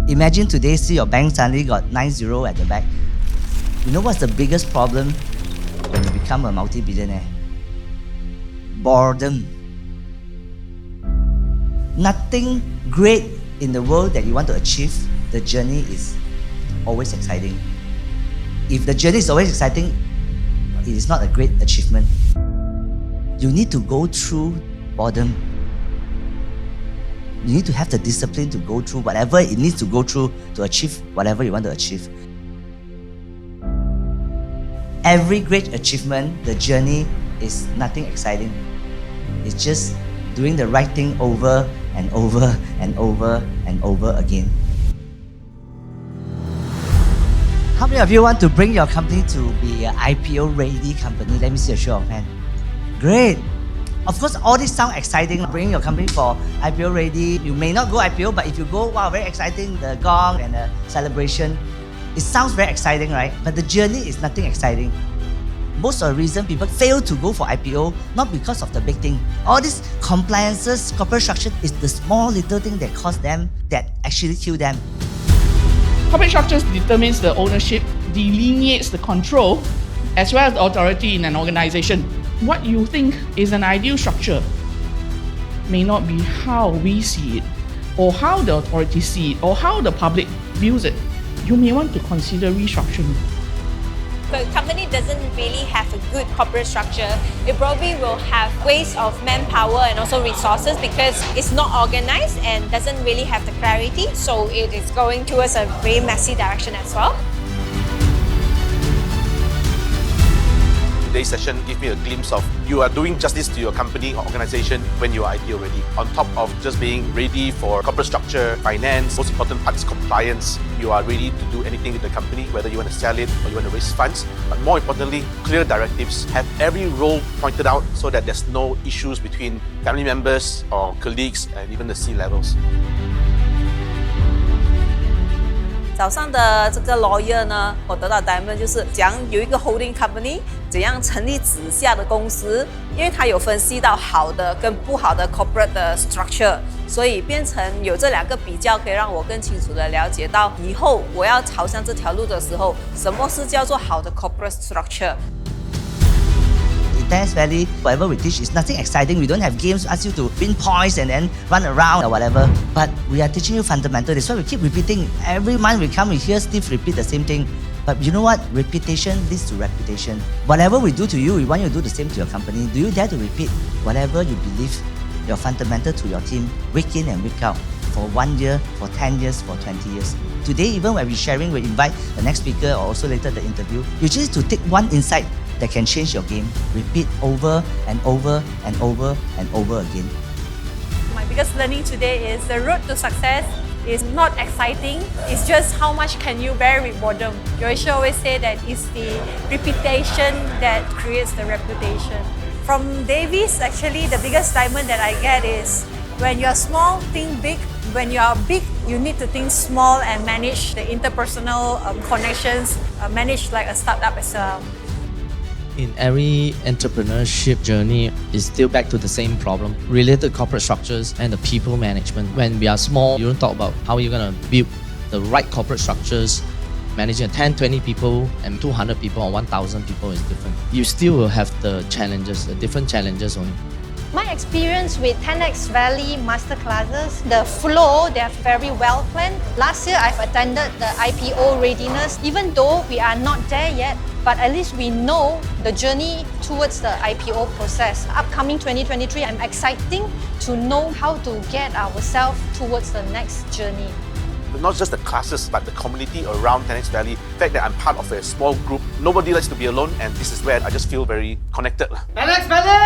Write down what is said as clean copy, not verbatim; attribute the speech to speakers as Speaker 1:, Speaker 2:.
Speaker 1: Imagine today, see your bank suddenly got 9-0 at the back. You know what's the biggest problem when you become a multi-billionaire? Boredom. Nothing great in the world that you want to achieve, the journey is always exciting. If the journey is always exciting, it is not a great achievement. You need to go through boredom. You need to have the discipline to go through whatever it needs to go through to achieve whatever you want to achieve. Every great achievement, the journey is nothing exciting. It's just doing the right thing over and over and over and over again. How many of you want to bring your company to be an IPO-ready company? Let me see a show of hands. Great. Of course, all this sound exciting. Bringing your company for IPO-ready. You may not go IPO, but if you go, wow, very exciting, the gong and the celebration. It sounds very exciting, right? But the journey is nothing exciting. Most of the reason people fail to go for IPO, not because of the big thing. All these compliances, corporate structure is the small little thing that cost them, that actually kill them.
Speaker 2: Corporate structures determines the ownership, delineates the control, as well as the authority in an organization. What you think is an ideal structure may not be how we see it, or how the authorities see it, or how the public views it. You may want to consider restructuring.
Speaker 3: If a company doesn't really have a good corporate structure, it probably will have waste of manpower and also resources because it's not organized and doesn't really have the clarity. So it is going towards a very messy direction as well.
Speaker 4: Today's session gave me a glimpse of you are doing justice to your company or organization when you are IPO ready. On top of just being ready for corporate structure, finance, most important part is compliance. You are ready to do anything with the company, whether you want to sell it or you want to raise funds. But more importantly, clear directives. Have every role pointed out so that there's no issues between family members or colleagues and even the C-levels.
Speaker 5: 早上的这个 lawyer 呢，我得到 diamond 就是讲有一个 holding company 怎样成立子下的公司，因为他有分析到好的跟不好的 corporate 的 structure， 所以变成有这两个比较，可以让我更清楚的了解到以后我要朝向这条路的时候，什么是叫做好的 corporate structure。
Speaker 1: 10XValley, whatever we teach is nothing exciting. We don't have games ask you to win points and then run around or whatever. But we are teaching you fundamentals. That's why we keep repeating. Every month we come, we hear Steve repeat the same thing. But you know what? Repetition leads to reputation. Whatever we do to you, we want you to do the same to your company. Do you dare to repeat whatever you believe, your fundamental to your team, week in and week out, for 1 year, for 10 years, for 20 years? Today, even when we're sharing, we invite the next speaker or also later the interview. You just need to take one insight that can change your game. Repeat over and over and over and over again.
Speaker 6: My biggest learning today is the road to success is not exciting. It's just how much can you bear with boredom. Joyce always say that it's the repetition that creates the reputation. From Davis, actually, the biggest diamond that I get is when you're small, think big. When you are big, you need to think small and manage the interpersonal connections, manage like a startup as well.
Speaker 7: In every entrepreneurship journey, it's still back to the same problem, related corporate structures and the people management. When we are small, you don't talk about how you're going to build the right corporate structures. Managing 10, 20 people and 200 people or 1,000 people is different. You still will have the challenges, the different challenges only.
Speaker 8: My experience with 10XValley Masterclasses, the flow, they are very well planned. Last year, I've attended the IPO-Readiness. Even though we are not there yet, but at least we know the journey towards the IPO process. Upcoming 2023, I'm excited to know how to get ourselves towards the next journey.
Speaker 4: Not just the classes, but the community around 10XValley. The fact that I'm part of a small group, nobody likes to be alone, and this is where I just feel very connected.
Speaker 9: 10XValley!